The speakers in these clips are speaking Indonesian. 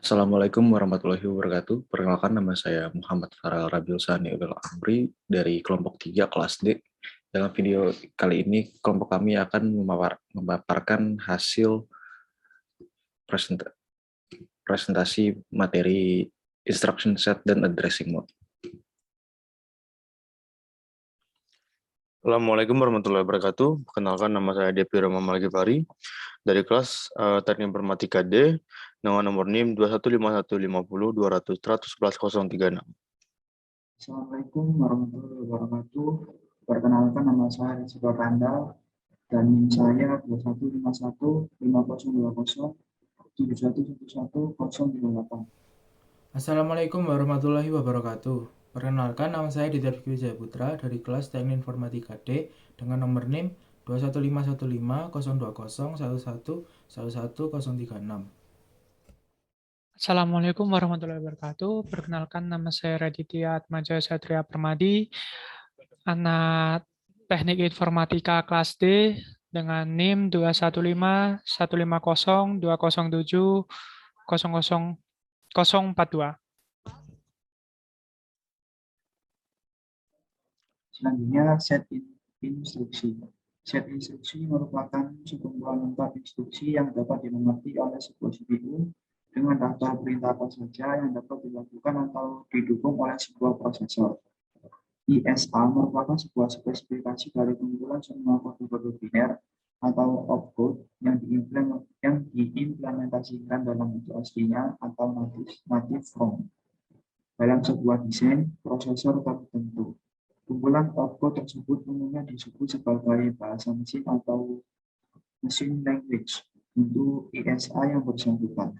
Assalamualaikum warahmatullahi wabarakatuh. Perkenalkan, nama saya Muhammad Farel Rabiul Sani Udul Amri dari kelompok 3 kelas D. Dalam video kali ini, kelompok kami akan memaparkan hasil presentasi materi instruction set dan addressing mode. Assalamualaikum warahmatullahi wabarakatuh. Perkenalkan, nama saya Depi Roma Malgifari dari kelas Teknik Informatika D dengan nomor NIM 215150200111036. Assalamualaikum warahmatullahi wabarakatuh. Perkenalkan, nama saya Rizky Randal dan NIM saya 2151502071111038. Assalamualaikum warahmatullahi wabarakatuh. Perkenalkan, nama saya Dita Fikri Jayaputra dari kelas Teknik Informatika D dengan nomor NIM 215150201111036. Assalamualaikum warahmatullahi wabarakatuh. Perkenalkan, nama saya Raditya Atmaja Satria Permadi, anak Teknik Informatika kelas D dengan NIM 215152007000042. Selanjutnya, set instruksi. Set instruksi merupakan sekumpulan lengkap instruksi yang dapat dimengerti oleh sebuah CPU dengan daftar perintah apa saja yang dapat dilakukan atau didukung oleh sebuah prosesor. ISA merupakan sebuah spesifikasi dari kumpulan semua kode-kode biner atau opcode yang diimplementasikan dalam bentuk aslinya atau native form dalam sebuah desain prosesor tertentu. Kumpulan opcode tersebut umumnya disebut sebagai bahasa mesin atau machine language untuk ISA yang bersangkutan.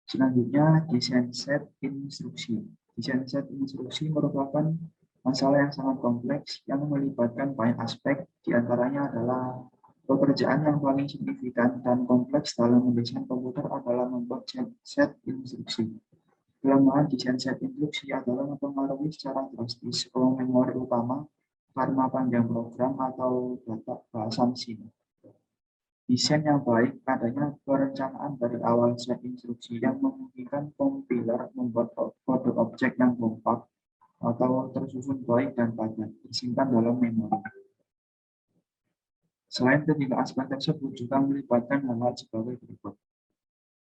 Selanjutnya, desain set instruksi. Desain set instruksi merupakan masalah yang sangat kompleks yang melibatkan banyak aspek, diantaranya adalah pekerjaan yang paling signifikan dan kompleks dalam mendesain komputer adalah membuat set instruksi. Kelemahan desain set instruksi adalah mempengaruhi secara drastis ruang memori utama karena panjang program atau data bahasa mesin. Desain yang baik adanya perencanaan dari awal set instruksi yang memungkinkan kompiler membuat kode objek yang kompak atau tersusun baik dan padat disimpan dalam memori. Selain ketiga aspek tersebut juga melibatkan hal-hal sebagai berikut.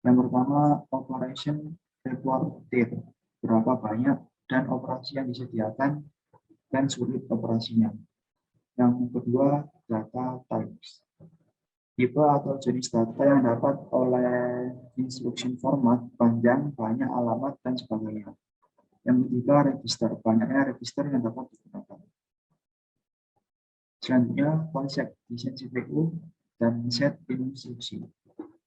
Yang pertama, operation reported, berapa banyak dan operasi yang disediakan dan sulit operasinya. Yang kedua, data types, tipe atau jenis data yang dapat oleh instruction format, panjang, banyak alamat, dan sebagainya. Yang ketiga, register, banyaknya register yang dapat digunakan. Selanjutnya, konsep desain CPU dan set instruksi.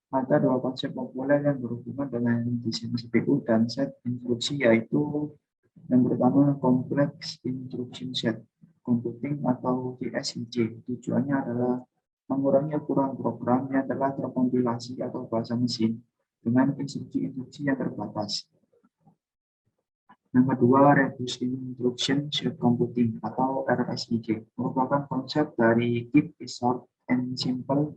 Ada dua konsep populer yang berhubungan dengan desain CPU dan set instruksi, yaitu yang pertama complex instruction set computing atau CSIC. Tujuannya adalah mengurangi ukuran program yang telah terkompilasi atau bahasa mesin dengan instruksi-instruksi yang terbatas. Yang kedua, reduced instruction set computing atau RSIC merupakan konsep dari keep it short and simple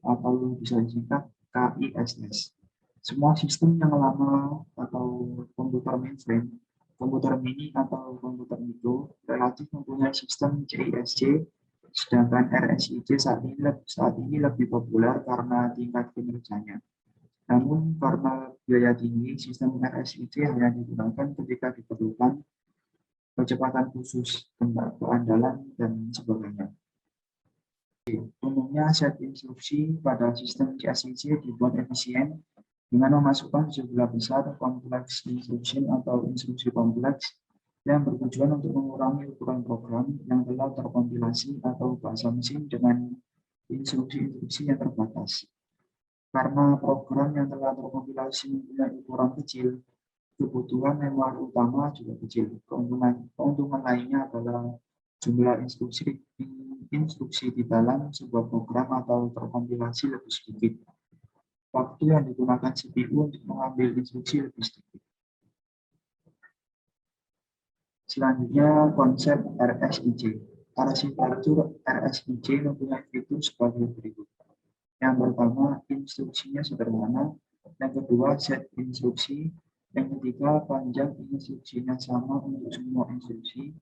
atau bisa disingkat KISS. Semua sistem yang lama atau komputer mainframe, komputer mini atau komputer mikro relatif mempunyai sistem CISC, sedangkan RSIC saat ini lebih populer karena tingkat kinerjanya. Namun karena biaya tinggi, sistem RSIC hanya digunakan ketika diperlukan kecepatan khusus, keandalan, dan sebagainya. Umumnya set instruksi pada sistem CSIC dibuat efisien dengan memasukkan sejumlah besar kompleks instruction atau instruksi kompleks yang bertujuan untuk mengurangi ukuran program yang telah terkompilasi atau bahasa mesin dengan instruksi-instruksi yang terbatas. Karena program yang telah terkompilasi mempunyai ukuran kecil, kebutuhan memori utama juga kecil. Keuntungan lainnya adalah jumlah instruksi di dalam sebuah program atau terkompilasi lebih sedikit. Waktu yang digunakan CPU untuk mengambil instruksi lebih sedikit. Selanjutnya, konsep RSIC. Arsitektur RSIC mempunyai fitur sebagai berikut. Yang pertama, instruksinya sederhana, Yang kedua, set instruksi. Yang ketiga, panjang instruksinya sama untuk semua instruksi.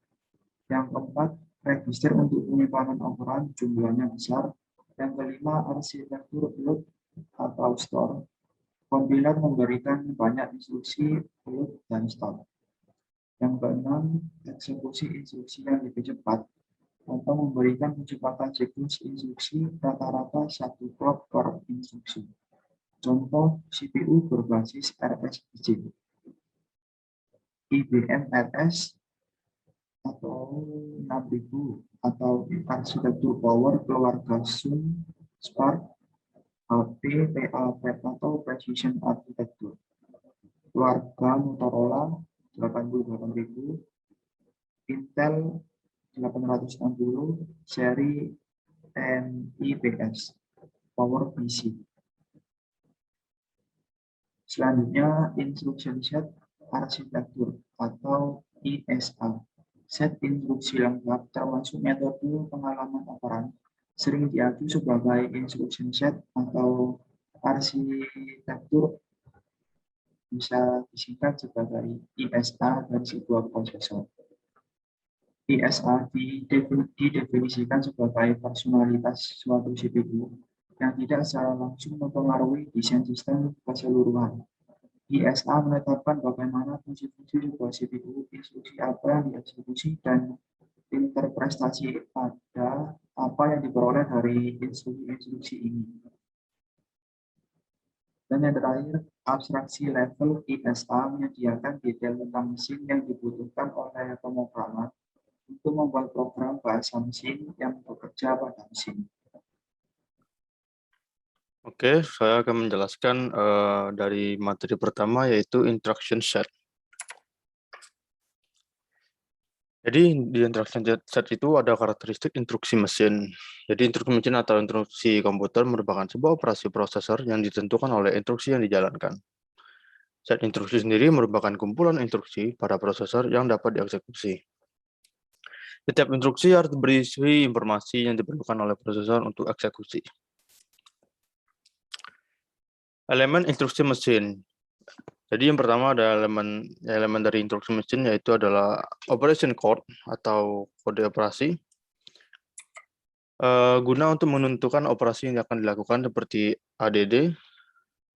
Yang keempat, register untuk penyimpanan operan jumlahnya besar. Yang kelima, arsitektur load atau store. Kompiler memberikan banyak instruksi load dan store. Yang keenam, eksekusi instruksi yang lebih cepat atau memberikan kecepatan siklus instruksi rata-rata 1 clock per instruksi. Contoh CPU berbasis RSIC, IBM RS atau 6000 atau arsitektur power keluarga Sun, Spark, HP, PA, atau Precision Architecture. Keluarga Motorola 88000, Intel 860, seri MIPS, PowerPC. Selanjutnya, instruction set arsitektur atau ISA. Set instruksi lengkap termasuk metode pengalaman operan sering diaju sebagai instruction set atau arsitektur, bisa disingkat sebagai ISA dari sebuah prosesor. ISA didefinisikan sebagai personalitas suatu CPU yang tidak secara langsung mempengaruhi desain sistem keseluruhan. ISA menetapkan bagaimana fungsi-fungsi sebuah CPU, instruksi apa yang dieksekusi, dan interpretasi pada apa yang diperoleh dari instruksi-instruksi ini. Dan yang terakhir, abstraksi level ISA menyediakan detail tentang mesin yang dibutuhkan oleh pemrograman untuk membuat program bahasa mesin yang bekerja pada mesin. Oke, saya akan menjelaskan dari materi pertama, yaitu instruction set. Jadi di instruction set itu ada karakteristik instruksi mesin. Jadi instruksi mesin atau instruksi komputer merupakan sebuah operasi prosesor yang ditentukan oleh instruksi yang dijalankan. Set instruksi sendiri merupakan kumpulan instruksi pada prosesor yang dapat dieksekusi. Setiap instruksi harus berisi informasi yang diperlukan oleh prosesor untuk eksekusi. Elemen instruksi mesin. Jadi yang pertama ada elemen dari instruksi mesin, yaitu adalah operation code atau kode operasi. Guna untuk menentukan operasi yang akan dilakukan seperti ADD,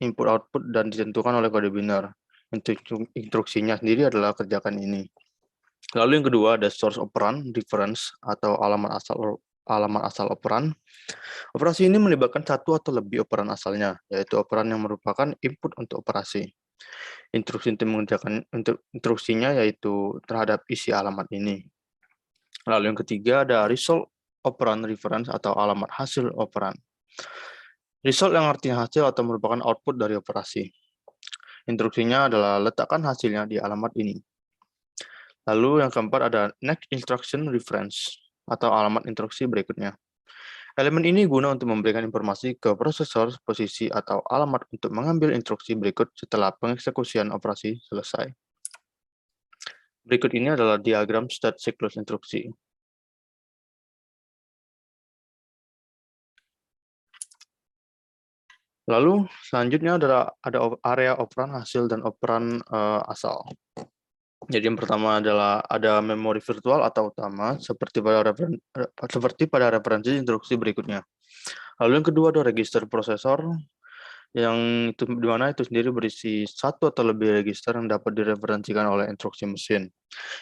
input output, dan ditentukan oleh kode biner. Instruksinya sendiri adalah kerjakan ini. Lalu yang kedua ada source operan reference atau alamat asal operan. Operasi ini melibatkan satu atau lebih operan asalnya, yaitu operan yang merupakan input untuk operasi. Instruksi untuk mengerjakan instruksinya yaitu terhadap isi alamat ini. Lalu yang ketiga ada result operan reference atau alamat hasil operan. Result yang artinya hasil atau merupakan output dari operasi. Instruksinya adalah letakkan hasilnya di alamat ini. Lalu yang keempat ada next instruction reference atau alamat instruksi berikutnya. Elemen ini guna untuk memberikan informasi ke prosesor, posisi, atau alamat untuk mengambil instruksi berikut setelah pengeksekusian operasi selesai. Berikut ini adalah diagram state siklus instruksi. Lalu selanjutnya ada area operan hasil dan operan asal. Jadi yang pertama adalah ada memori virtual atau utama seperti pada referensi instruksi berikutnya. Lalu yang kedua ada register prosesor yang itu di mana itu sendiri berisi satu atau lebih register yang dapat direferensikan oleh instruksi mesin.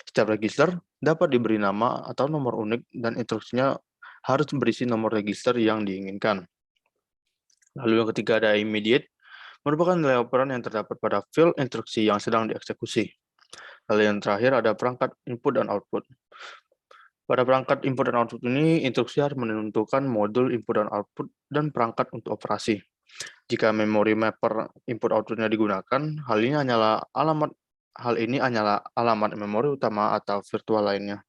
Setiap register dapat diberi nama atau nomor unik dan instruksinya harus berisi nomor register yang diinginkan. Lalu yang ketiga ada immediate, merupakan nilai operan yang terdapat pada field instruksi yang sedang dieksekusi. Lalu yang terakhir ada perangkat input dan output. Pada perangkat input dan output ini, instruksi harus menentukan modul input dan output dan perangkat untuk operasi. Jika memori mapper input outputnya digunakan, hal ini hanyalah alamat memori utama atau virtual lainnya.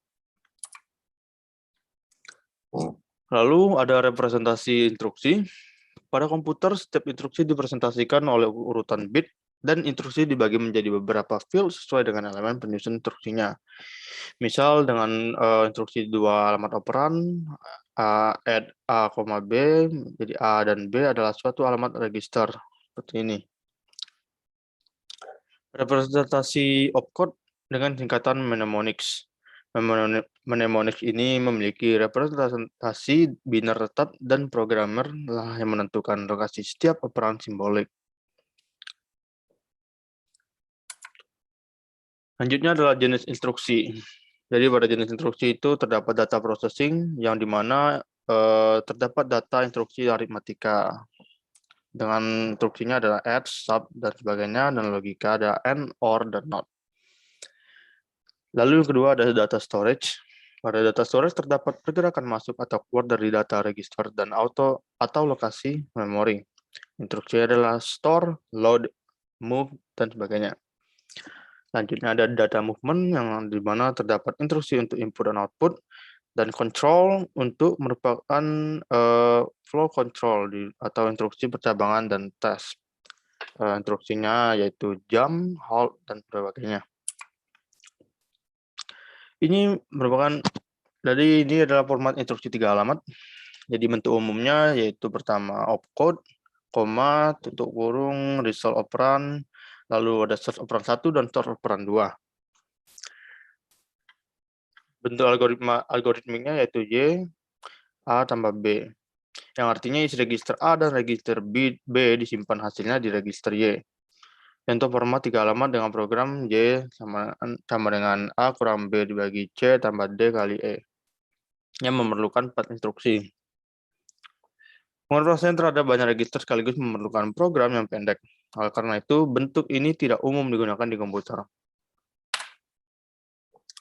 Lalu ada representasi instruksi. Pada komputer, setiap instruksi dipresentasikan oleh urutan bit dan instruksi dibagi menjadi beberapa field sesuai dengan elemen penyusun instruksinya. Misal dengan instruksi dua alamat operan, add A, B, jadi A dan B adalah suatu alamat register seperti ini. Representasi opcode dengan singkatan mnemonics. Mnemonics ini memiliki representasi biner tetap dan programmer lah yang menentukan lokasi setiap operan simbolik. Selanjutnya adalah jenis instruksi. Jadi pada jenis instruksi itu terdapat data processing yang dimana terdapat data instruksi aritmatika. Dengan instruksinya adalah add, sub, dan sebagainya, dan logika ada and, or, dan not. Lalu yang kedua ada data storage. Pada data storage terdapat pergerakan masuk atau keluar dari data register dan auto atau lokasi memori. Instruksi adalah store, load, move, dan sebagainya. Selanjutnya ada data movement yang di mana terdapat instruksi untuk input dan output, dan control untuk merupakan flow control atau instruksi percabangan dan tes. Instruksinya yaitu jump, halt, dan sebagainya. Ini merupakan, jadi ini adalah format instruksi 3 alamat. Jadi bentuk umumnya yaitu pertama opcode, koma, tutup kurung, result operan, lalu ada source operan 1 dan source operan 2. Bentuk algoritmiknya yaitu Y, A tambah B. Yang artinya isi register A dan register B disimpan hasilnya di register Y. Contoh format 3 alamat dengan program Y sama dengan A kurang B dibagi C tambah D kali E. Yang memerlukan 4 instruksi. Pengoperasian terhadap banyak register sekaligus memerlukan program yang pendek. Oleh karena itu, bentuk ini tidak umum digunakan di komputer.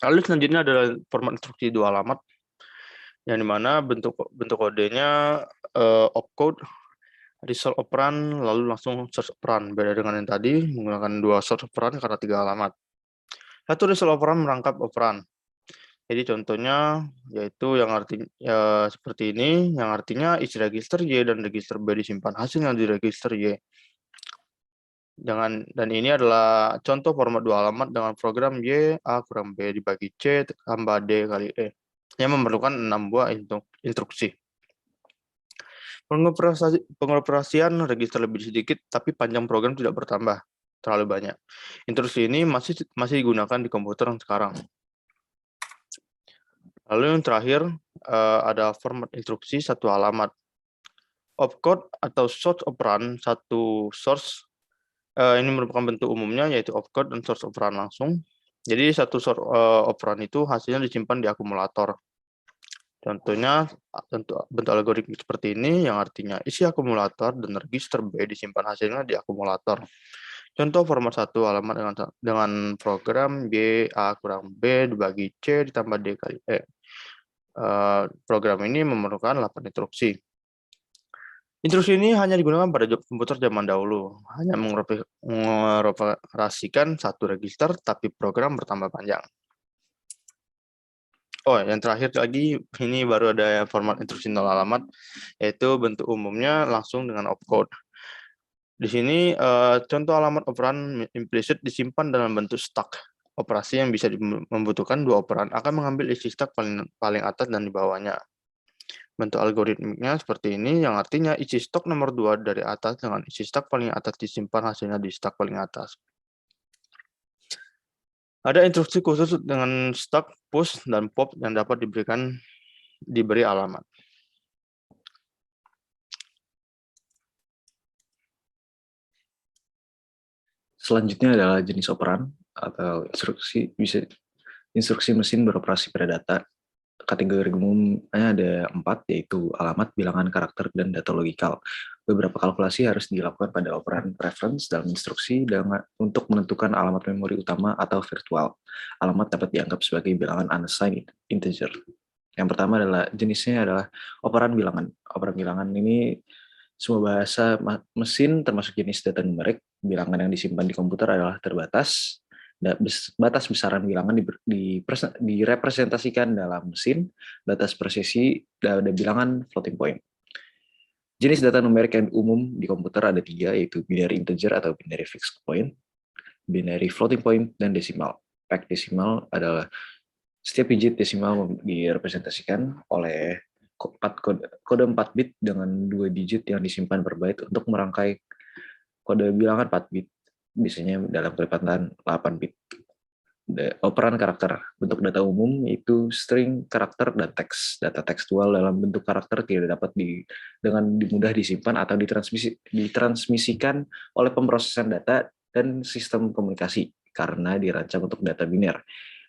Lalu selanjutnya adalah format instruksi 2 alamat, yang dimana bentuk kodenya opcode, result operan, lalu langsung source operan. Beda dengan yang tadi, menggunakan 2 source operan karena 3 alamat. Satu result operan merangkap operan. Jadi contohnya yaitu yang artinya seperti ini, yang artinya isi register Y dan register B disimpan hasilnya di register Y. Dan ini adalah contoh format 2 alamat dengan program Y A kurang B dibagi C tambah D kali E yang memerlukan 6 buah instruksi. Pengoperasian register lebih sedikit, tapi panjang program tidak bertambah terlalu banyak. Instruksi ini masih digunakan di komputer yang sekarang. Lalu yang terakhir ada format instruksi 1 alamat. Opcode atau source operan 1 source. Ini merupakan bentuk umumnya yaitu opcode dan source operan langsung. Jadi 1 source operan itu hasilnya disimpan di akumulator. Contohnya bentuk algoritmik seperti ini yang artinya isi akumulator dan register B disimpan hasilnya di akumulator. Contoh format 1 alamat dengan program Y A kurang B dibagi C ditambah D kali E. Program ini memerlukan 8 instruksi. Instruksi ini hanya digunakan pada komputer zaman dahulu, hanya mengoperasikan 1 register, tapi program bertambah panjang. Oh, yang terakhir lagi, ini baru ada format instruksi 0 alamat, yaitu bentuk umumnya langsung dengan opcode. Di sini contoh alamat operan implicit disimpan dalam bentuk stack. Operasi yang bisa membutuhkan 2 operan akan mengambil isi stack paling atas dan di bawahnya. Bentuk algoritmiknya seperti ini, yang artinya isi stok nomor 2 dari atas dengan isi stack paling atas disimpan hasilnya di stack paling atas. Ada instruksi khusus dengan stack, push, dan pop yang dapat diberi alamat. Selanjutnya adalah jenis operan atau instruksi mesin beroperasi pada data. Kategori umumnya ada 4, yaitu alamat, bilangan, karakter, dan data logikal. Beberapa kalkulasi harus dilakukan pada operan preference dalam instruksi untuk menentukan alamat memori utama atau virtual. Alamat dapat dianggap sebagai bilangan unassigned integer. Yang pertama adalah jenisnya adalah operan bilangan. Operan bilangan ini semua bahasa mesin termasuk jenis data numerik. Bilangan yang disimpan di komputer adalah terbatas. Batas besaran bilangan direpresentasikan dalam mesin. Batas presisi ada bilangan floating point. Jenis data numerik yang umum di komputer ada 3, yaitu binary integer atau binary fixed point, binary floating point, dan desimal. Pack desimal adalah setiap digit desimal direpresentasikan oleh kode 4 bit dengan 2 digit yang disimpan per byte untuk merangkai kode bilangan 4 bit. biasanya dalam kelipatan 8 bit. Operan karakter. Bentuk data umum itu string, karakter, dan teks. Data tekstual dalam bentuk karakter tidak dapat dengan mudah disimpan atau ditransmisikan oleh pemrosesan data dan sistem komunikasi karena dirancang untuk data biner.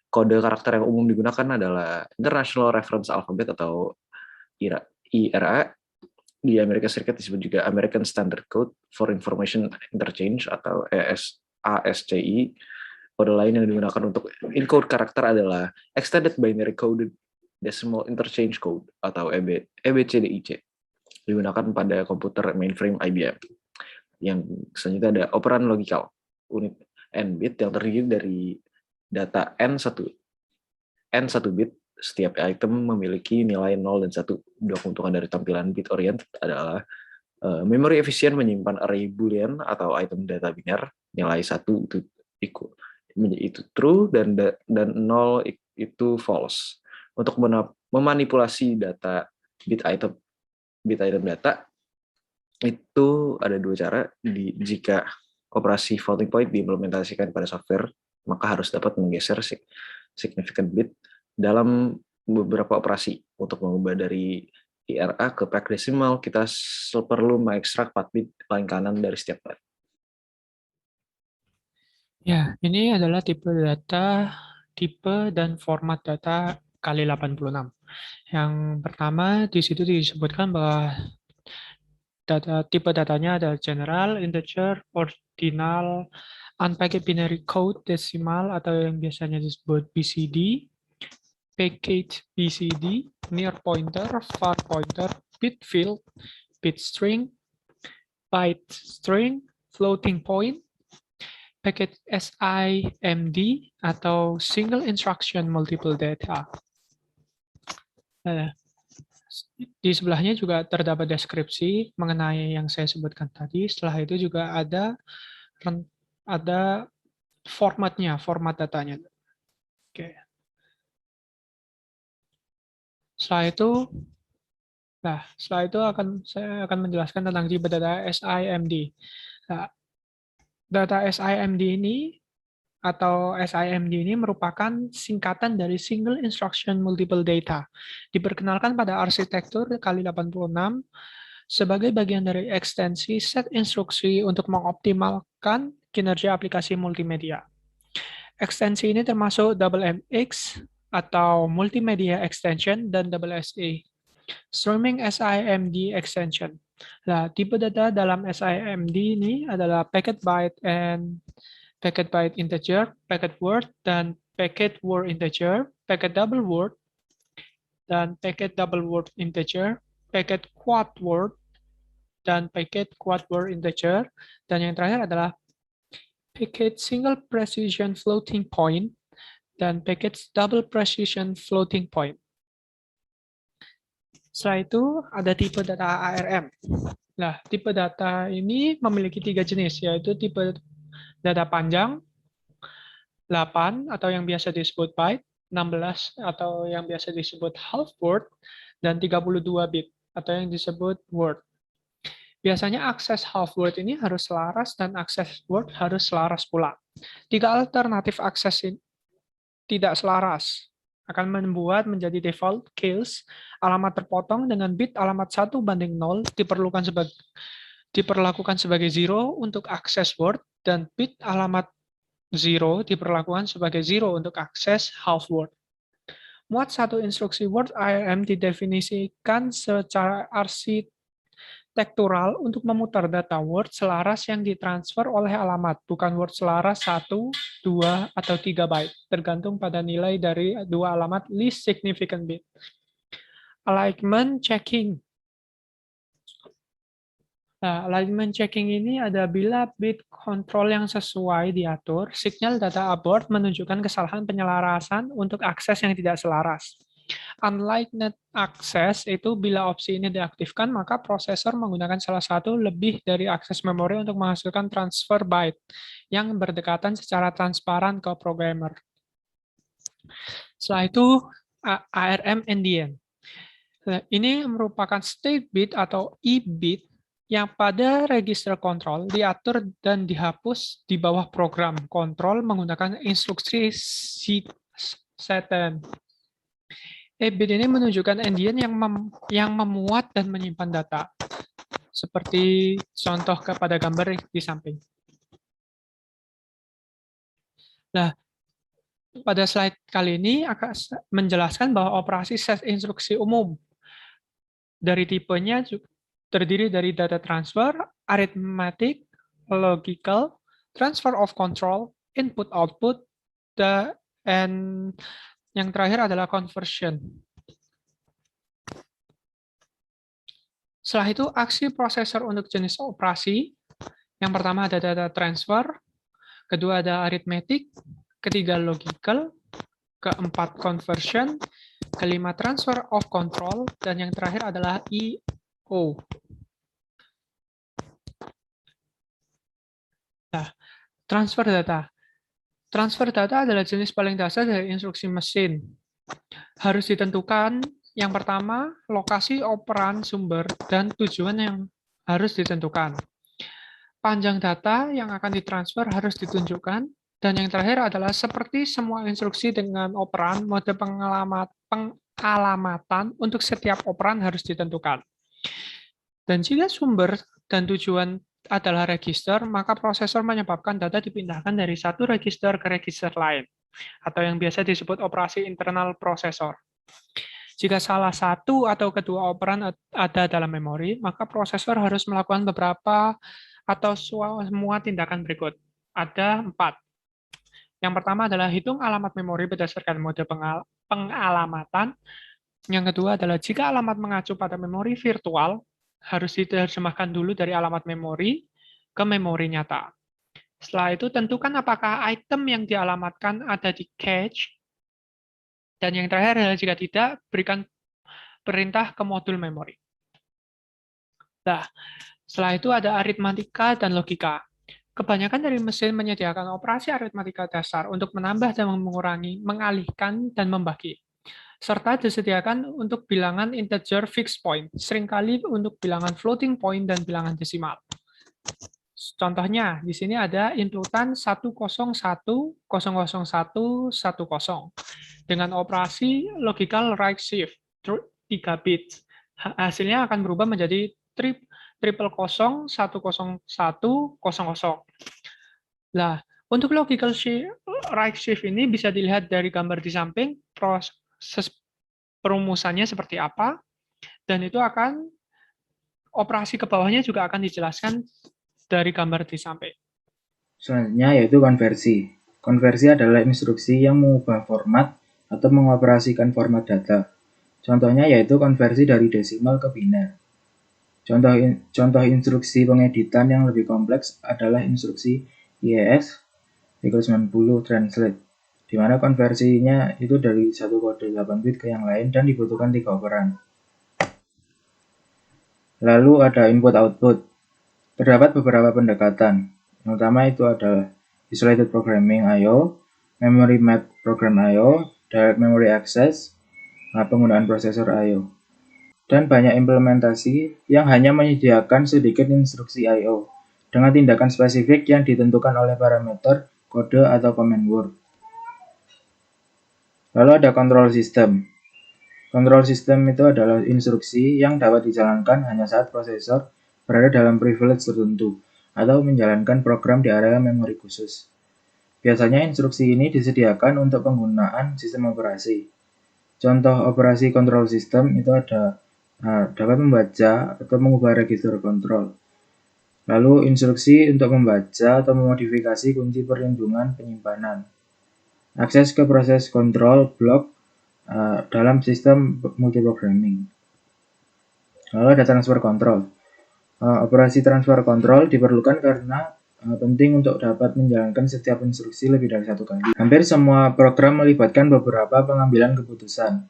Kode karakter yang umum digunakan adalah International Reference Alphabet atau IRA. Di Amerika Serikat disebut juga American Standard Code for Information Interchange atau ASCII. Kode lain yang digunakan untuk encode karakter adalah Extended Binary Coded Decimal Interchange Code atau EBCDIC, digunakan pada komputer mainframe IBM. Yang selanjutnya ada operan logikal, unit n bit yang terdiri dari data n 1 bit. Setiap item memiliki nilai 0 dan 1. Dua keuntungan dari tampilan bit oriented adalah memory efisien menyimpan array boolean atau item data biner, nilai 1 itu true dan 0 itu false. Untuk memanipulasi data bit item data itu ada dua cara. Jika operasi floating point diimplementasikan pada software, maka harus dapat menggeser significant bit dalam beberapa operasi. Untuk mengubah dari IRA ke pack decimal, kita perlu mengekstrak 4 bit paling kanan dari setiap byte. Ya, ini adalah tipe dan format data kali 86. Yang pertama, di situ disebutkan bahwa tipe datanya adalah general, integer, ordinal, unpacked binary code, decimal, atau yang biasanya disebut BCD, package BCD, near pointer, far pointer, bit field, bit string, byte string, floating point, packet SIMD atau single instruction multiple data. Di sebelahnya juga terdapat deskripsi mengenai yang saya sebutkan tadi. Setelah itu juga ada formatnya, format datanya. Oke. Setelah itu saya akan menjelaskan tentang tipe data SIMD. Nah, data SIMD ini merupakan singkatan dari Single Instruction Multiple Data. Diperkenalkan pada arsitektur kali 86 sebagai bagian dari ekstensi set instruksi untuk mengoptimalkan kinerja aplikasi multimedia. Ekstensi ini termasuk MX atau Multimedia Extension dan SSE, Streaming SIMD Extension. Nah, tipe data dalam SIMD ini adalah packet byte integer, packet word, dan packet word integer, packet double word, dan packet double word integer, packet quad word, dan packet quad word integer, dan yang terakhir adalah packet single precision floating point, dan packet double precision floating point. Setelah itu ada tipe data ARM. Nah, tipe data ini memiliki 3 jenis, yaitu tipe data panjang, 8 atau yang biasa disebut byte, 16 atau yang biasa disebut half word, dan 32 bit atau yang disebut word. Biasanya akses half word ini harus selaras dan akses word harus selaras pula. 3 alternatif akses tidak selaras akan membuat menjadi default case alamat terpotong dengan bit alamat 1:0 diperlakukan sebagai 0 untuk akses word dan bit alamat 0 diperlakukan sebagai 0 untuk akses half word. Muat satu instruksi word ARM didefinisikan secara arsitektural untuk memutar data word selaras yang ditransfer oleh alamat, bukan word selaras 1, 2, atau 3 byte, tergantung pada nilai dari 2 alamat least significant bit. Alignment checking. Nah, alignment checking ini ada bila bit control yang sesuai diatur, sinyal data abort menunjukkan kesalahan penyelarasan untuk akses yang tidak selaras. Unlikened access itu bila opsi ini diaktifkan, maka prosesor menggunakan salah satu lebih dari akses memori untuk menghasilkan transfer byte yang berdekatan secara transparan ke programmer. Setelah itu, ARM NDN. Ini merupakan state bit atau E-bit yang pada register kontrol diatur dan dihapus di bawah program kontrol menggunakan instruksi setn. EBIT ini menunjukkan endian yang memuat dan menyimpan data, seperti contoh kepada gambar di samping. Nah, pada slide kali ini akan menjelaskan bahwa operasi set instruksi umum dari tipenya terdiri dari data transfer, arithmetic, logical, transfer of control, input-output, dan yang terakhir adalah conversion. Setelah itu, aksi prosesor untuk jenis operasi. Yang pertama ada data transfer, kedua ada arithmetic, ketiga logical, keempat conversion, kelima transfer of control, dan yang terakhir adalah I/O. Nah, transfer data. Transfer data adalah jenis paling dasar dari instruksi mesin. Harus ditentukan yang pertama, lokasi operan sumber dan tujuan yang harus ditentukan. Panjang data yang akan ditransfer harus ditunjukkan, dan yang terakhir adalah seperti semua instruksi dengan operan, mode pengalamatan untuk setiap operan harus ditentukan. Dan jika sumber dan tujuan adalah register, maka prosesor menyebabkan data dipindahkan dari satu register ke register lain, atau yang biasa disebut operasi internal prosesor. Jika salah satu atau kedua operan ada dalam memori, maka prosesor harus melakukan beberapa atau semua tindakan berikut. Ada 4. Yang pertama adalah hitung alamat memori berdasarkan mode pengalamatan. Yang kedua adalah jika alamat mengacu pada memori virtual, harus diterjemahkan dulu dari alamat memori ke memori nyata. Setelah itu, tentukan apakah item yang dialamatkan ada di cache. Dan yang terakhir adalah jika tidak, berikan perintah ke modul memori. Nah, setelah itu ada aritmatika dan logika. Kebanyakan dari mesin menyediakan operasi aritmatika dasar untuk menambah dan mengurangi, mengalihkan, dan membagi. Serta disediakan untuk bilangan integer fixed point, seringkali untuk bilangan floating point dan bilangan desimal. Contohnya, di sini ada inputan 101, 001, 10 dengan operasi logical right shift 3 bit. Hasilnya akan berubah menjadi 000, 101, 00. Nah, untuk logical right shift ini bisa dilihat dari gambar di samping, proses perumusannya seperti apa, dan itu akan operasi ke bawahnya juga akan dijelaskan dari gambar di samping. Selanjutnya yaitu konversi. Konversi adalah instruksi yang mengubah format atau mengoperasikan format data. Contohnya yaitu konversi dari desimal ke biner. Contoh instruksi pengeditan yang lebih kompleks adalah instruksi IES equals 90 translate, di mana konversinya itu dari satu kode 8 bit ke yang lain dan dibutuhkan 3 operan. Lalu ada input-output. Terdapat beberapa pendekatan. Yang pertama itu adalah isolated programming I/O, memory map program I/O, direct memory access, penggunaan prosesor I/O. Dan banyak implementasi yang hanya menyediakan sedikit instruksi I/O dengan tindakan spesifik yang ditentukan oleh parameter, kode, atau command word. Lalu ada control system. Control system itu adalah instruksi yang dapat dijalankan hanya saat prosesor berada dalam privilege tertentu atau menjalankan program di area memori khusus. Biasanya instruksi ini disediakan untuk penggunaan sistem operasi. Contoh operasi control system itu ada dapat membaca atau mengubah register kontrol. Lalu instruksi untuk membaca atau memodifikasi kunci perlindungan penyimpanan. Akses ke proses kontrol blok dalam sistem multiprogramming. Lalu ada transfer control. Operasi transfer control diperlukan karena penting untuk dapat menjalankan setiap instruksi lebih dari satu kali. Hampir semua program melibatkan beberapa pengambilan keputusan.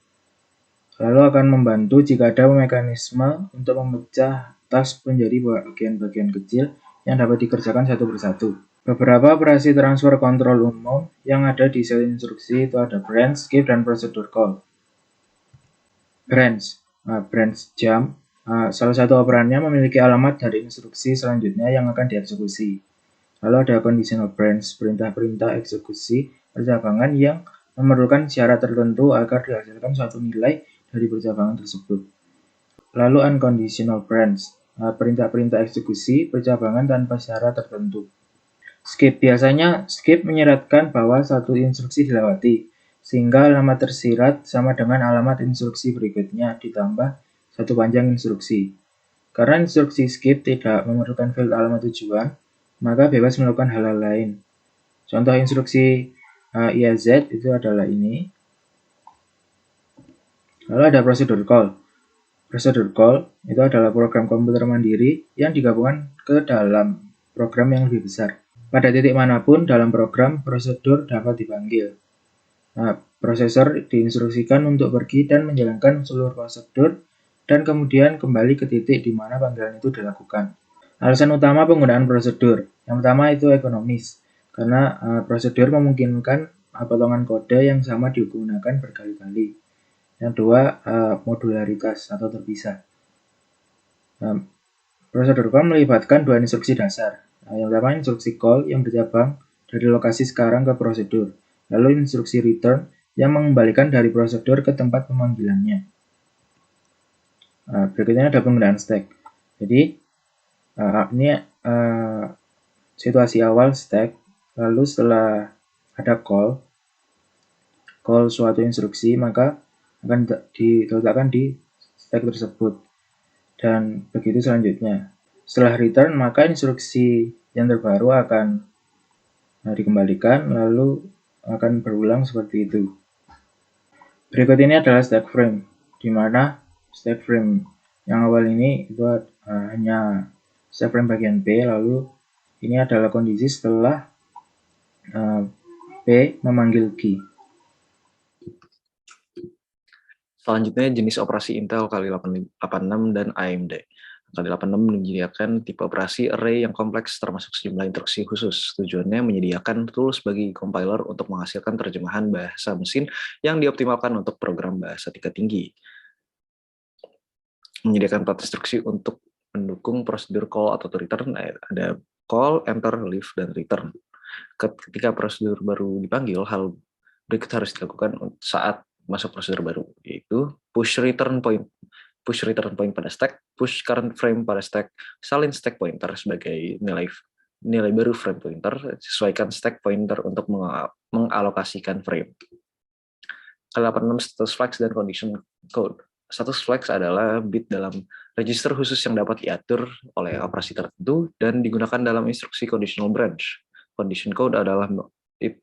Lalu akan membantu jika ada mekanisme untuk memecah task menjadi bagian-bagian kecil yang dapat dikerjakan satu persatu. Beberapa operasi transfer control umum yang ada di sel instruksi itu ada branch, skip, dan procedure call. Branch jump Salah satu operannya memiliki alamat dari instruksi selanjutnya yang akan dieksekusi. Lalu ada conditional branch, perintah-perintah eksekusi percabangan yang memerlukan syarat tertentu agar dihasilkan suatu nilai dari percabangan tersebut. Lalu unconditional branch, perintah-perintah eksekusi percabangan tanpa syarat tertentu. Skip, biasanya skip menyeratkan bahwa satu instruksi dilewati, sehingga alamat tersirat sama dengan alamat instruksi berikutnya ditambah satu panjang instruksi. Karena instruksi skip tidak memerlukan field alamat tujuan, maka bebas melakukan hal-hal lain. Contoh instruksi IAZ itu adalah ini. Lalu ada procedure call. Procedure call itu adalah program komputer mandiri yang digabungkan ke dalam program yang lebih besar. Pada titik manapun dalam program, prosedur dapat dipanggil. Nah, prosesor diinstruksikan untuk pergi dan menjalankan seluruh prosedur dan kemudian kembali ke titik di mana panggilan itu dilakukan. Alasan utama penggunaan prosedur. Yang pertama itu ekonomis, karena prosedur memungkinkan potongan kode yang sama digunakan berkali-kali. Yang kedua, modularitas atau terpisah. Prosedur call melibatkan dua instruksi dasar. Yang pertama instruksi call yang bercabang dari lokasi sekarang ke prosedur. Lalu instruksi return yang mengembalikan dari prosedur ke tempat pemanggilannya. Berikutnya ada penggunaan stack. Jadi ini situasi awal stack. Lalu setelah ada call suatu instruksi, maka akan diletakkan di stack tersebut. Dan begitu selanjutnya. Setelah return, maka instruksi yang terbaru akan dikembalikan, lalu akan berulang seperti itu. Berikut ini adalah stack frame, di mana stack frame yang awal ini itu hanya stack frame bagian B, lalu ini adalah kondisi setelah P memanggil Q. Selanjutnya jenis operasi Intel Kali86 dan AMD. Kali86 menyediakan tipe operasi array yang kompleks termasuk sejumlah instruksi khusus. Tujuannya menyediakan tools bagi compiler untuk menghasilkan terjemahan bahasa mesin yang dioptimalkan untuk program bahasa tingkat tinggi. Menyediakan 4 instruksi untuk mendukung prosedur call atau return, ada call, enter, leave, dan return. Ketika prosedur baru dipanggil, hal berikut harus dilakukan saat masuk prosedur baru, yaitu push return point pada stack, push current frame pada stack, salin stack pointer sebagai nilai baru frame pointer, sesuaikan stack pointer untuk mengalokasikan frame. Kali86 status flags dan condition code. Status flags adalah bit dalam register khusus yang dapat diatur oleh operasi tertentu dan digunakan dalam instruksi conditional branch. Condition code adalah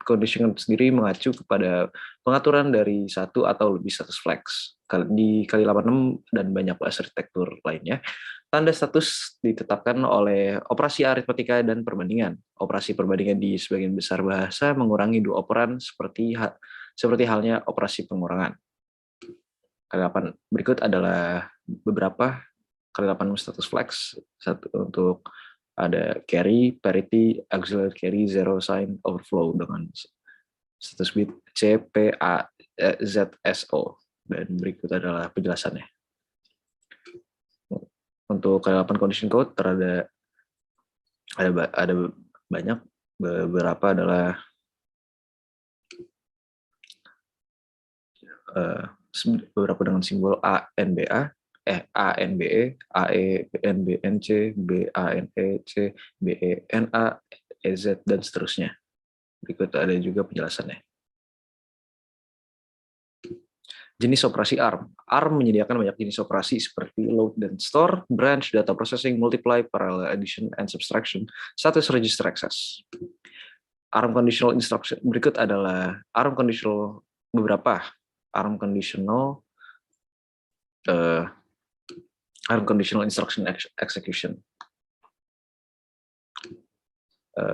condition sendiri mengacu kepada pengaturan dari satu atau lebih status flags. Di Kali86 dan banyak arsitektur lainnya, tanda status ditetapkan oleh operasi aritmetika dan perbandingan. Operasi perbandingan di sebagian besar bahasa mengurangi dua operan seperti halnya operasi pengurangan. Kali8 berikut adalah beberapa Kali86 status flags. Untuk ada carry, parity, auxiliary carry, zero sign, overflow dengan status bit C, P, A, Z, S, O. Dan berikut adalah penjelasannya. Untuk Kali8 condition code ada banyak, beberapa adalah beberapa dengan simbol A, NBA, ANBE, AE, NBNC, BANEC, BENA, EZ, dan seterusnya. Berikut ada juga penjelasannya. Jenis operasi ARM. ARM menyediakan banyak jenis operasi seperti load dan store, branch, data processing, multiply, parallel addition, and subtraction, status register access. ARM conditional instruction. Berikut adalah ARM conditional, beberapa ARM conditional instruction execution.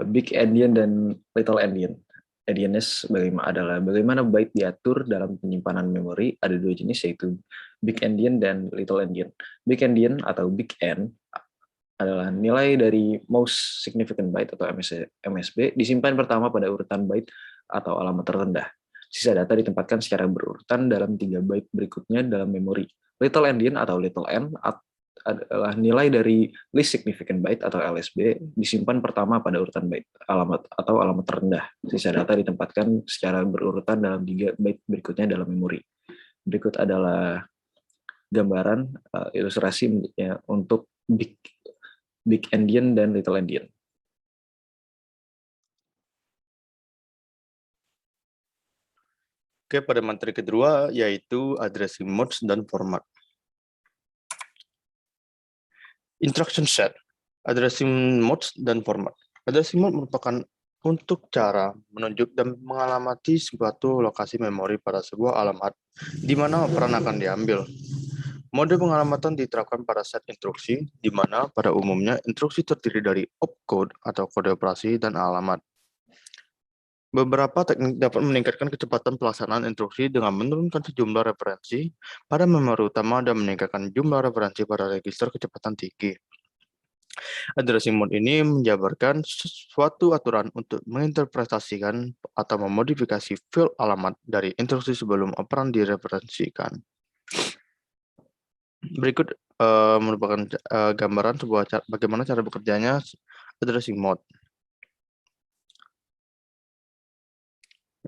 Big endian dan little endian. Endianness bagaimana byte diatur dalam penyimpanan memori. Ada dua jenis, yaitu big endian dan little endian. Big endian atau big N adalah nilai dari most significant byte atau MSB disimpan pertama pada urutan byte atau alamat terendah. Sisa data ditempatkan secara berurutan dalam 3 byte berikutnya dalam memori. Little endian atau little n adalah nilai dari least significant byte atau LSB disimpan pertama pada urutan byte alamat atau alamat terendah. Sisa data ditempatkan secara berurutan dalam 3 byte berikutnya dalam memori. Berikut adalah gambaran ilustrasi ya, untuk big endian dan little endian. Oke, pada materi kedua yaitu addressing modes dan format. Instruction set, addressing modes dan format. Addressing mode merupakan untuk cara menunjuk dan mengalamati suatu lokasi memori pada sebuah alamat di mana operan akan diambil. Mode pengalamatan diterapkan pada set instruksi, di mana pada umumnya instruksi terdiri dari opcode atau kode operasi dan alamat. Beberapa teknik dapat meningkatkan kecepatan pelaksanaan instruksi dengan menurunkan sejumlah referensi pada memori utama dan meningkatkan jumlah referensi pada register kecepatan tinggi. Addressing mode ini menjabarkan suatu aturan untuk menginterpretasikan atau memodifikasi field alamat dari instruksi sebelum operan direferensikan. Berikut merupakan gambaran bagaimana cara bekerjanya addressing mode.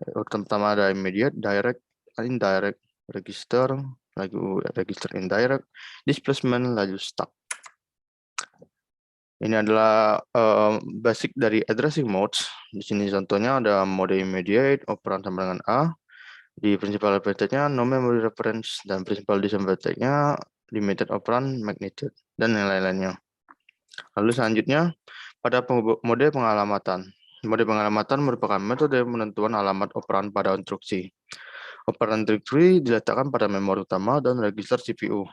Urutan pertama ada immediate, direct, indirect, register, lalu register indirect, displacement, lalu stuck. Ini adalah basic dari addressing modes. Di sini contohnya ada mode immediate, operan sama dengan A. Di principal reference-nya no memory reference, dan principal disampainya limited operan magnitude, dan yang lain-lainnya. Lalu selanjutnya pada mode pengalamatan. Mode pengalamatan merupakan metode penentuan alamat operan pada instruksi. Operan instruksi diletakkan pada memori utama dan register CPU.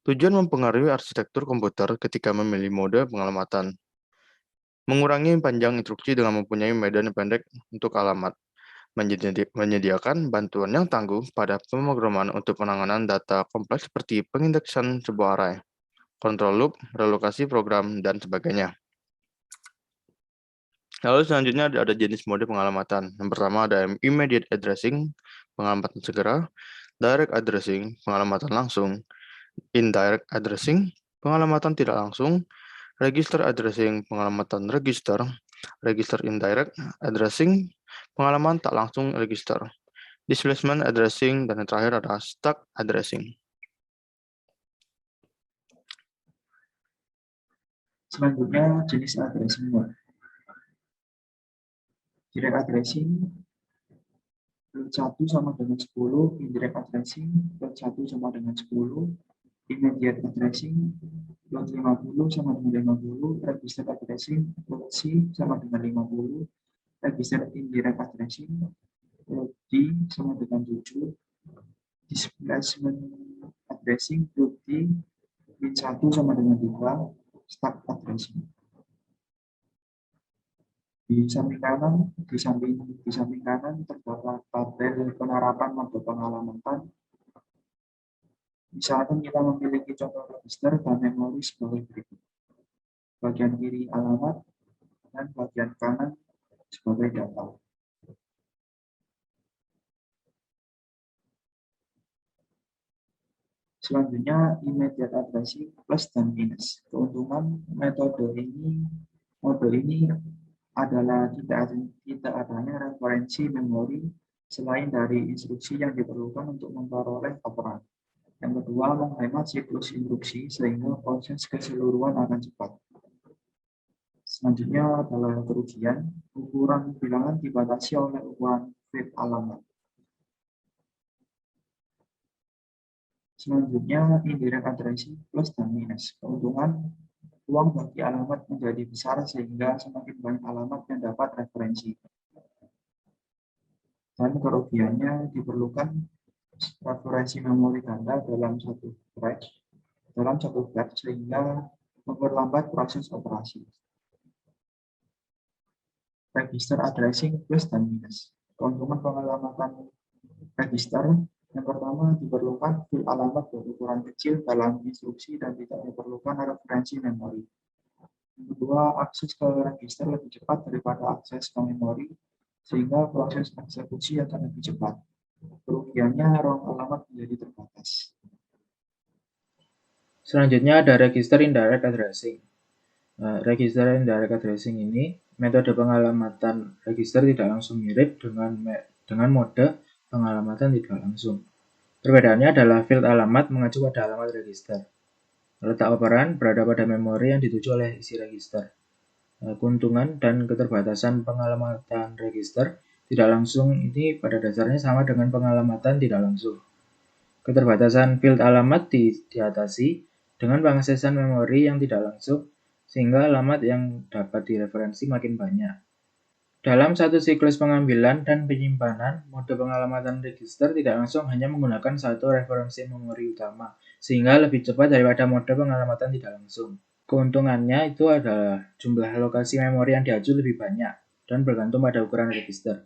Tujuan mempengaruhi arsitektur komputer ketika memilih mode pengalamatan. Mengurangi panjang instruksi dengan mempunyai medan pendek untuk alamat. Menyediakan bantuan yang tangguh pada pemrograman untuk penanganan data kompleks seperti pengindeksan sebuah array, control loop, relokasi program, dan sebagainya. Lalu selanjutnya ada jenis mode pengalamatan. Yang pertama ada immediate addressing, pengalamatan segera, direct addressing, pengalamatan langsung, indirect addressing, pengalamatan tidak langsung, register addressing, pengalamatan register, register indirect addressing, pengalaman tak langsung register, displacement addressing, dan yang terakhir ada stuck addressing. Selanjutnya jenis addressing mode. Direct addressing load 1 sama dengan 10, indirect addressing load 1 sama dengan 10, immediate addressing load 50 sama dengan 50, register addressing load C sama dengan 50, register indirect addressing load D sama dengan 7, displacement addressing load D min 1 sama dengan 2, stuck addressing. Di samping kanan terdapat tabel penerapan mode pengalamatan. Misalkan kita memiliki contoh register dan memori sebagai berikut. Bagian kiri alamat dan bagian kanan sebagai data. Selanjutnya immediate addressing plus dan minus. Keuntungan mode ini adalah tidak adanya referensi memori selain dari instruksi yang diperlukan untuk memperoleh operan. Yang kedua, menghemat siklus instruksi sehingga proses keseluruhan akan cepat. Selanjutnya adalah kerugian. Ukuran bilangan dibatasi oleh ukuran field alamat. Selanjutnya indirect addressing plus dan minus. Keuntungan, ruang bagi alamat menjadi besar sehingga semakin banyak alamat yang dapat referensi. Dan kerugiannya diperlukan referensi memori ganda dalam satu batch sehingga memperlambat proses operasi. Register addressing plus dan minus. Keuntungan pengalamatan register, yang pertama diperlukan field alamat berukuran kecil dalam instruksi dan tidak diperlukan referensi memori. Yang kedua, akses ke register lebih cepat daripada akses ke memori, sehingga proses eksekusi akan lebih cepat. Kerugiannya ruang alamat menjadi terbatas. Selanjutnya ada register indirect addressing. Register indirect addressing ini metode pengalamatan register tidak langsung mirip dengan mode pengalamatan tidak langsung. Perbedaannya adalah field alamat mengacu pada alamat register. Letak operan berada pada memori yang dituju oleh isi register. Keuntungan dan keterbatasan pengalamatan register tidak langsung ini pada dasarnya sama dengan pengalamatan tidak langsung. Keterbatasan field alamat diatasi dengan pengaksesan memori yang tidak langsung, sehingga alamat yang dapat direferensi makin banyak. Dalam satu siklus pengambilan dan penyimpanan, mode pengalamatan register tidak langsung hanya menggunakan satu referensi memori utama, sehingga lebih cepat daripada mode pengalamatan tidak langsung. Keuntungannya itu adalah jumlah lokasi memori yang diaju lebih banyak dan bergantung pada ukuran register.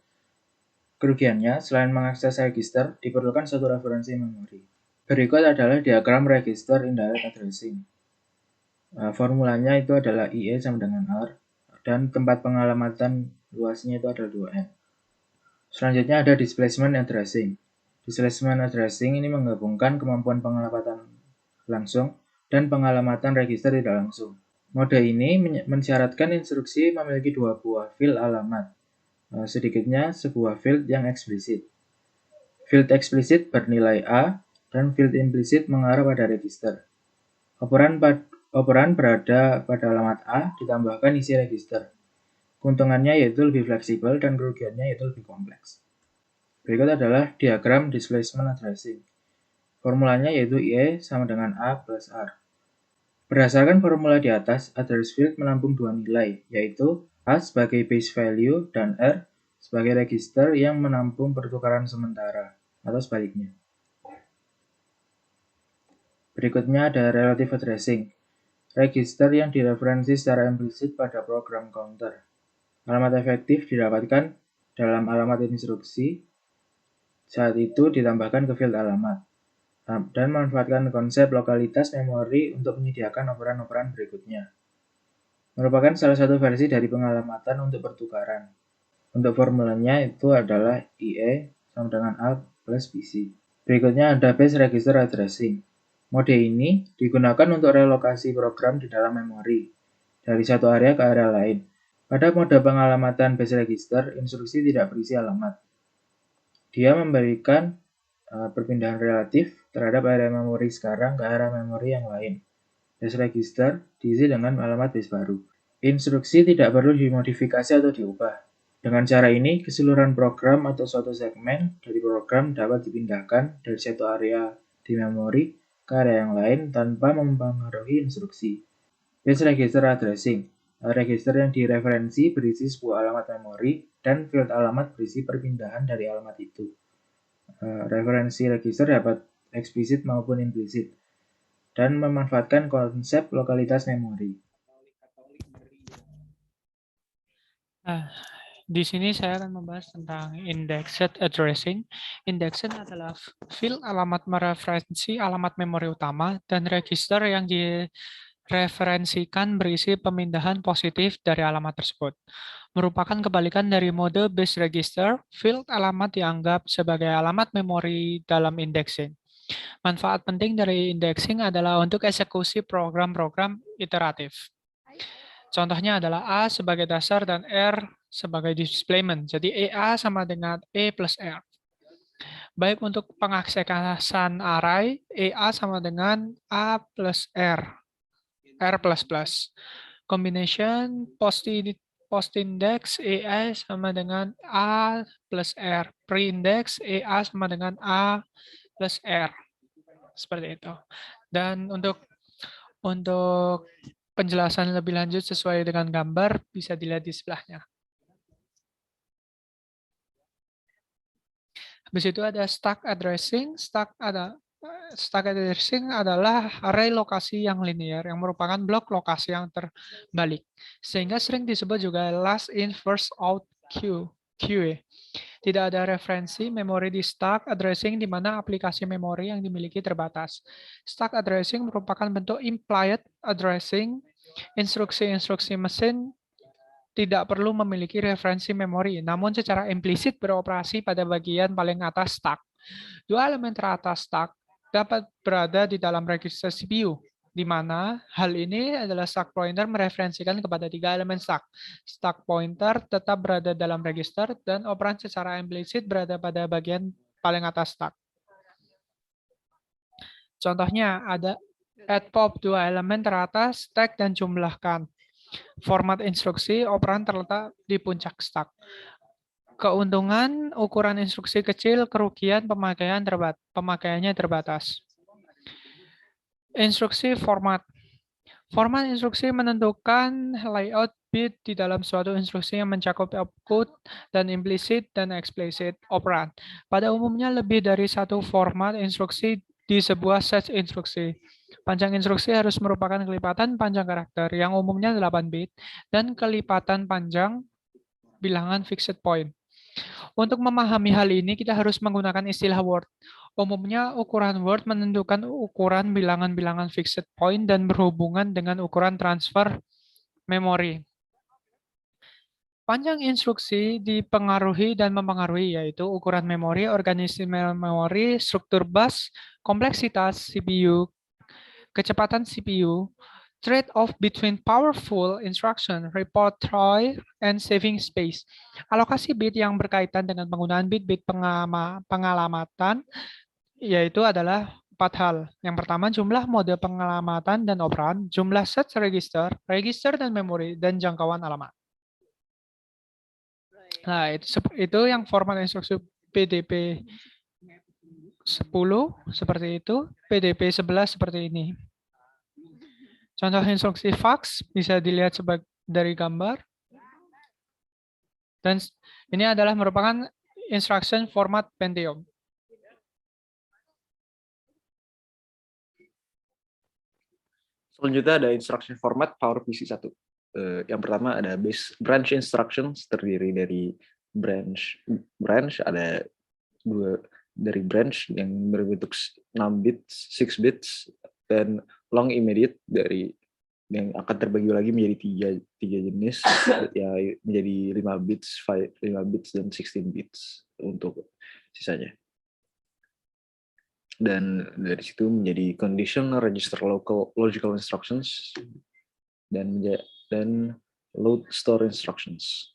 Kerugiannya, selain mengakses register, diperlukan satu referensi memori. Berikut adalah diagram register indirect addressing. Formulanya itu adalah IE sama dengan R, dan tempat pengalamatan luasnya itu adalah 2N. Selanjutnya ada displacement addressing. Displacement addressing ini menggabungkan kemampuan pengalamatan langsung dan pengalamatan register tidak langsung. Mode ini mensyaratkan instruksi memiliki dua buah field alamat. Sedikitnya sebuah field yang eksplisit. Field eksplisit bernilai A dan field implisit mengarah pada register. Operan berada pada alamat A ditambahkan isi register. Keuntungannya yaitu lebih fleksibel dan kerugiannya yaitu lebih kompleks. Berikut adalah diagram displacement addressing. Formulanya yaitu IE sama dengan A plus R. Berdasarkan formula di atas, address field menampung dua nilai, yaitu A sebagai base value dan R sebagai register yang menampung pertukaran sementara, atau sebaliknya. Berikutnya ada relative addressing. Register yang direferensi secara implisit pada program counter. Alamat efektif didapatkan dalam alamat instruksi, saat itu ditambahkan ke field alamat, dan memanfaatkan konsep lokalitas memori untuk menyediakan operan-operan berikutnya. Merupakan salah satu versi dari pengalamatan untuk pertukaran. Untuk formulanya itu adalah IE sama dengan A plus BC. Berikutnya ada base register addressing. Mode ini digunakan untuk relokasi program di dalam memori, dari satu area ke area lain. Pada mode pengalamatan base register, instruksi tidak berisi alamat. Dia memberikan perpindahan relatif terhadap area memori sekarang ke area memori yang lain. Base register diisi dengan alamat base baru. Instruksi tidak perlu dimodifikasi atau diubah. Dengan cara ini, keseluruhan program atau suatu segmen dari program dapat dipindahkan dari satu area di memori ke area yang lain tanpa mempengaruhi instruksi. Base register addressing. Register yang direferensi berisi sebuah alamat memori dan field alamat berisi perpindahan dari alamat itu. Referensi register dapat eksplisit maupun implisit dan memanfaatkan konsep lokalitas memori. Nah, di sini saya akan membahas tentang indexed addressing. Indexed adalah field alamat mereferensi alamat memori utama dan register yang direferensikan berisi pemindahan positif dari alamat tersebut. Merupakan kebalikan dari mode base register, field alamat dianggap sebagai alamat memori dalam indexing. Manfaat penting dari indexing adalah untuk eksekusi program-program iteratif. Contohnya adalah A sebagai dasar dan R sebagai displacement. Jadi EA sama dengan E plus R. Baik untuk pengaksesan array, EA sama dengan A plus R. R plus plus. Combination post-index EA sama dengan A plus R. Pre-index EA sama dengan A plus R. Seperti itu. Dan untuk penjelasan lebih lanjut sesuai dengan gambar bisa dilihat di sebelahnya. Habis itu ada stack addressing. Stack addressing adalah array lokasi yang linear yang merupakan blok lokasi yang terbalik. Sehingga sering disebut juga last in first out queue. Tidak ada referensi memori di stack addressing di mana aplikasi memori yang dimiliki terbatas. Stack addressing merupakan bentuk implied addressing. Instruksi-instruksi mesin tidak perlu memiliki referensi memori, namun secara implisit beroperasi pada bagian paling atas stack. Dua elemen teratas stack dapat berada di dalam register CPU. di mana hal ini adalah stack pointer mereferensikan kepada 3 elemen stack. Stack pointer tetap berada dalam register dan operan secara implisit berada pada bagian paling atas stack. Contohnya ada add pop 2 elemen teratas, stack dan jumlahkan. Format instruksi operan terletak di puncak stack. Keuntungan ukuran instruksi kecil, kerugian pemakaiannya terbatas. Instruksi format. Format instruksi menentukan layout bit di dalam suatu instruksi yang mencakup output dan implisit dan eksplisit operan. Pada umumnya lebih dari satu format instruksi di sebuah set instruksi. Panjang instruksi harus merupakan kelipatan panjang karakter yang umumnya 8 bit dan kelipatan panjang bilangan fixed point. Untuk memahami hal ini, kita harus menggunakan istilah word. Umumnya, ukuran word menentukan ukuran bilangan-bilangan fixed point dan berhubungan dengan ukuran transfer memori. Panjang instruksi dipengaruhi dan mempengaruhi, yaitu ukuran memori, organisasi memori, struktur bus, kompleksitas CPU, kecepatan CPU, trade-off between powerful instruction, repertoire, and saving space. Alokasi bit yang berkaitan dengan penggunaan bit-bit pengalamatan yaitu adalah 4 hal. Yang pertama, jumlah mode pengalamatan dan operan, jumlah set register, register dan memori, dan jangkauan alamat. Nah, itu yang format instruksi PDP 10 seperti itu, PDP 11 seperti ini. Contoh instruksi fax bisa dilihat dari gambar. Dan ini adalah merupakan instruction format Pentium. Selanjutnya ada instruction format PowerPC 1. Yang pertama ada branch instructions, terdiri dari branch ada 2 dari branch yang berbentuk 6 bits, 6 bits, dan long immediate yang akan terbagi lagi menjadi tiga jenis, ya menjadi 5 bits, 5 bits dan 16 bits untuk sisanya. Dan dari situ menjadi conditional register logical instructions dan load store instructions.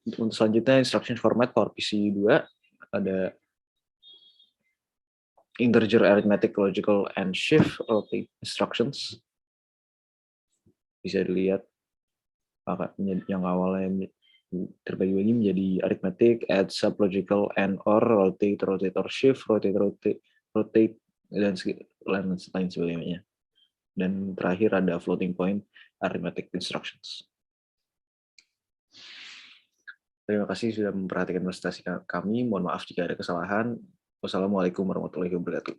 Untuk selanjutnya instruction format PowerPC 2 ada integer arithmetic logical and shift rotate instructions. Bisa dilihat yang awalnya terbagi lagi menjadi arithmetic, add, sublogical, and or, rotate or shift, rotate dan lain sebagainya. Dan terakhir ada floating point arithmetic instructions. Terima kasih sudah memperhatikan presentasi kami. Mohon maaf jika ada kesalahan. Wassalamualaikum warahmatullahi wabarakatuh.